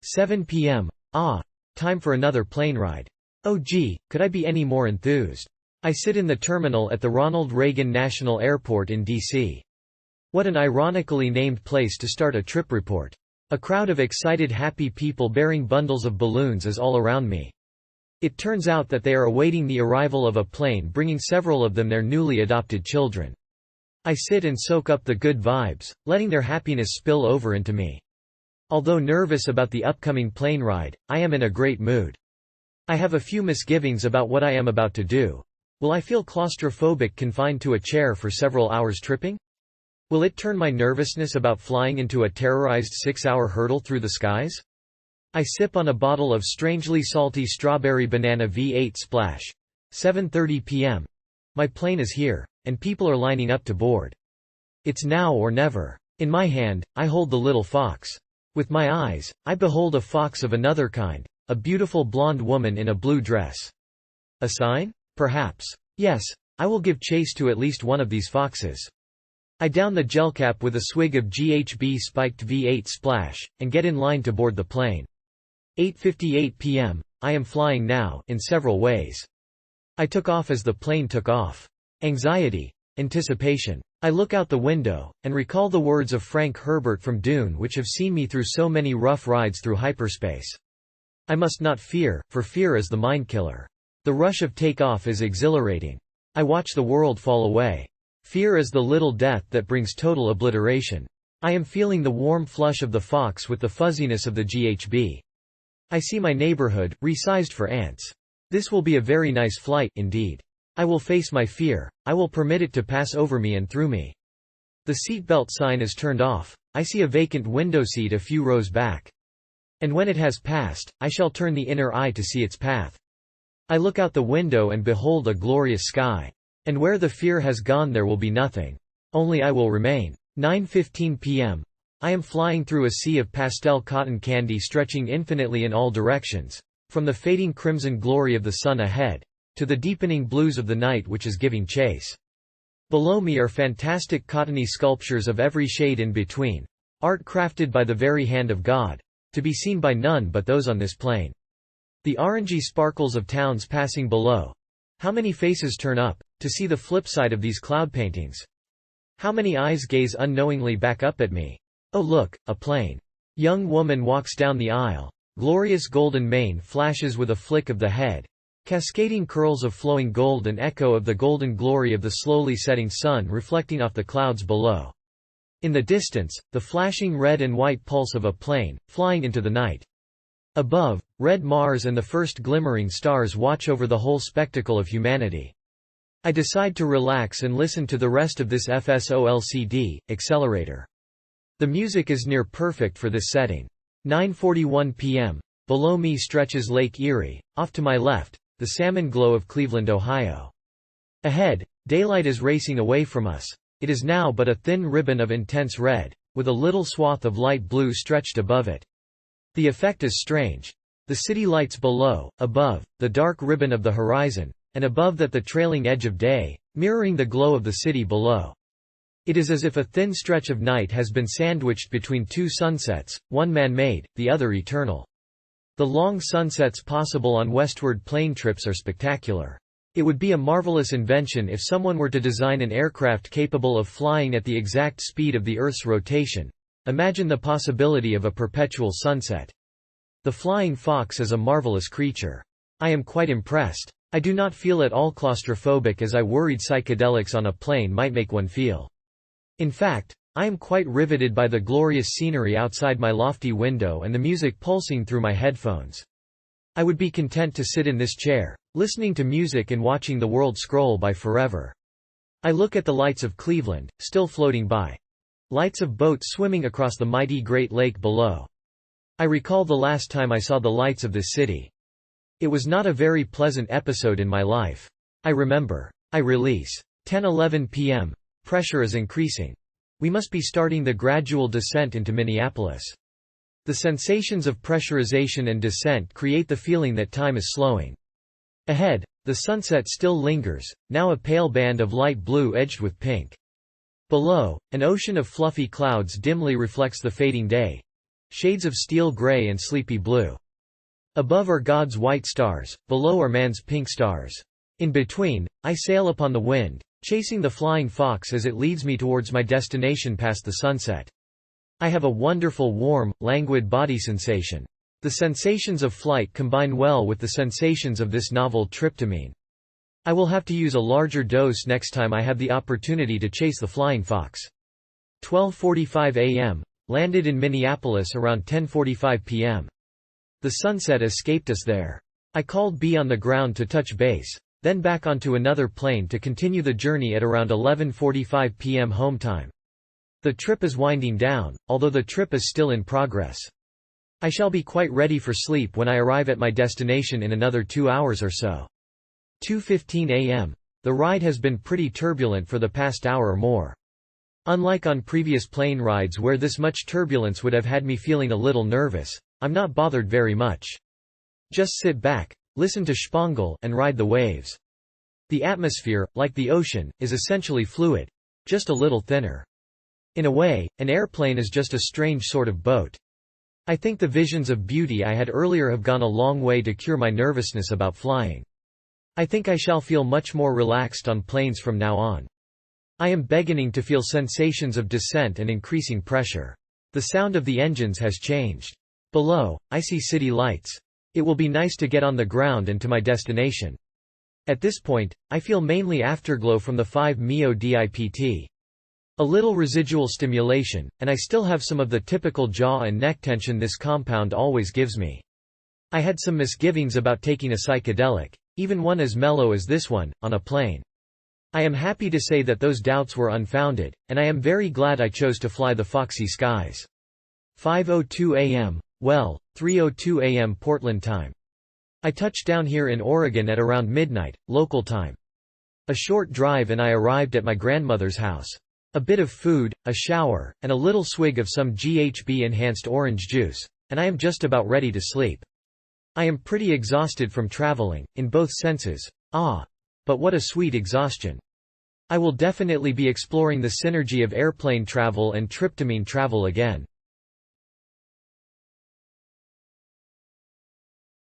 7 p.m. Ah, time for another plane ride. Oh gee, could I be any more enthused? I sit in the terminal at the Ronald Reagan National Airport in D.C. What an ironically named place to start a trip report. A crowd of excited happy people bearing bundles of balloons is all around me. It turns out that they are awaiting the arrival of a plane bringing several of them their newly adopted children. I sit and soak up the good vibes, letting their happiness spill over into me. Although nervous about the upcoming plane ride, I am in a great mood. I have a few misgivings about what I am about to do. Will I feel claustrophobic confined to a chair for several hours tripping? Will it turn my nervousness about flying into a terrorized 6-hour hurdle through the skies? I sip on a bottle of strangely salty strawberry banana V8 Splash. 7:30 p.m. My plane is here, and people are lining up to board. It's now or never. In my hand, I hold the little fox. With my eyes, I behold a fox of another kind, a beautiful blonde woman in a blue dress. A sign? Perhaps. Yes, I will give chase to at least one of these foxes. I down the gelcap with a swig of GHB spiked V8 Splash, and get in line to board the plane. 8:58 p.m. I am flying now, in several ways. I took off as the plane took off. Anxiety. Anticipation. I look out the window, and recall the words of Frank Herbert from Dune which have seen me through so many rough rides through hyperspace. I must not fear, for fear is the mind killer. The rush of takeoff is exhilarating. I watch the world fall away. Fear is the little death that brings total obliteration. I am feeling the warm flush of the fox with the fuzziness of the GHB. I see my neighborhood, resized for ants. This will be a very nice flight, indeed. I will face my fear, I will permit it to pass over me and through me. The seatbelt sign is turned off, I see a vacant window seat a few rows back. And when it has passed, I shall turn the inner eye to see its path. I look out the window and behold a glorious sky. And where the fear has gone there will be nothing. Only I will remain. 9:15 p.m. I am flying through a sea of pastel cotton candy stretching infinitely in all directions, from the fading crimson glory of the sun ahead, to the deepening blues of the night which is giving chase. Below me are fantastic cottony sculptures of every shade in between, art crafted by the very hand of God, to be seen by none but those on this plane. The orangey sparkles of towns passing below. How many faces turn up, to see the flip side of these cloud paintings? How many eyes gaze unknowingly back up at me? Oh look, a plane. Young woman walks down the aisle. Glorious golden mane flashes with a flick of the head. Cascading curls of flowing gold and echo of the golden glory of the slowly setting sun reflecting off the clouds below. In the distance, the flashing red and white pulse of a plane, flying into the night. Above, red Mars and the first glimmering stars watch over the whole spectacle of humanity. I decide to relax and listen to the rest of this FSOLCD, Accelerator. The music is near perfect for this setting. 9:41 p.m. Below me stretches Lake Erie, off to my left, the salmon glow of Cleveland, Ohio. Ahead, daylight is racing away from us. It is now but a thin ribbon of intense red, with a little swath of light blue stretched above it. The effect is strange. The city lights below, above, the dark ribbon of the horizon, and above that the trailing edge of day, mirroring the glow of the city below. It is as if a thin stretch of night has been sandwiched between two sunsets, one man-made, the other eternal. The long sunsets possible on westward plane trips are spectacular. It would be a marvelous invention if someone were to design an aircraft capable of flying at the exact speed of the Earth's rotation. Imagine the possibility of a perpetual sunset. The flying fox is a marvelous creature. I am quite impressed. I do not feel at all claustrophobic as I worried psychedelics on a plane might make one feel. In fact, I am quite riveted by the glorious scenery outside my lofty window and the music pulsing through my headphones. I would be content to sit in this chair, listening to music and watching the world scroll by forever. I look at the lights of Cleveland, still floating by. Lights of boats swimming across the mighty Great Lake below. I recall the last time I saw the lights of this city. It was not a very pleasant episode in my life. I remember. I release. 10:11 p.m. Pressure is increasing. We must be starting the gradual descent into Minneapolis. The sensations of pressurization and descent create the feeling that time is slowing. Ahead, the sunset still lingers, now a pale band of light blue edged with pink. Below, an ocean of fluffy clouds dimly reflects the fading day. shades of steel gray and sleepy blue. Above are God's white stars, below are man's pink stars. In between, I sail upon the wind, chasing the flying fox as it leads me towards my destination past the sunset. I have a wonderful warm, languid body sensation. The sensations of flight combine well with the sensations of this novel tryptamine. I will have to use a larger dose next time I have the opportunity to chase the flying fox. 12:45 a.m. Landed in Minneapolis around 10:45 p.m. The sunset escaped us there. I called B on the ground to touch base, then back onto another plane to continue the journey at around 11:45 p.m. home time. The trip is winding down, although the trip is still in progress. I shall be quite ready for sleep when I arrive at my destination in another 2 hours or so. 2:15 a.m. The ride has been pretty turbulent for the past hour or more. Unlike on previous plane rides where this much turbulence would have had me feeling a little nervous, I'm not bothered very much. Just sit back, listen to Spangle, and ride the waves. The atmosphere, like the ocean, is essentially fluid, just a little thinner. In a way, an airplane is just a strange sort of boat. I think the visions of beauty I had earlier have gone a long way to cure my nervousness about flying. I think I shall feel much more relaxed on planes from now on. I am beginning to feel sensations of descent and increasing pressure. The sound of the engines has changed. Below, I see city lights. It will be nice to get on the ground and to my destination. At this point, I feel mainly afterglow from the 5-MeO DiPT. A little residual stimulation, and I still have some of the typical jaw and neck tension this compound always gives me. I had some misgivings about taking a psychedelic, even one as mellow as this one, on a plane. I am happy to say that those doubts were unfounded, and I am very glad I chose to fly the foxy skies. 5:02 a.m. Well, 3:02 a.m. Portland time. I touched down here in Oregon at around midnight, local time. A short drive and I arrived at my grandmother's house. A bit of food, a shower, and a little swig of some GHB-enhanced orange juice, and I am just about ready to sleep. I am pretty exhausted from traveling, in both senses. But what a sweet exhaustion. I will definitely be exploring the synergy of airplane travel and tryptamine travel again.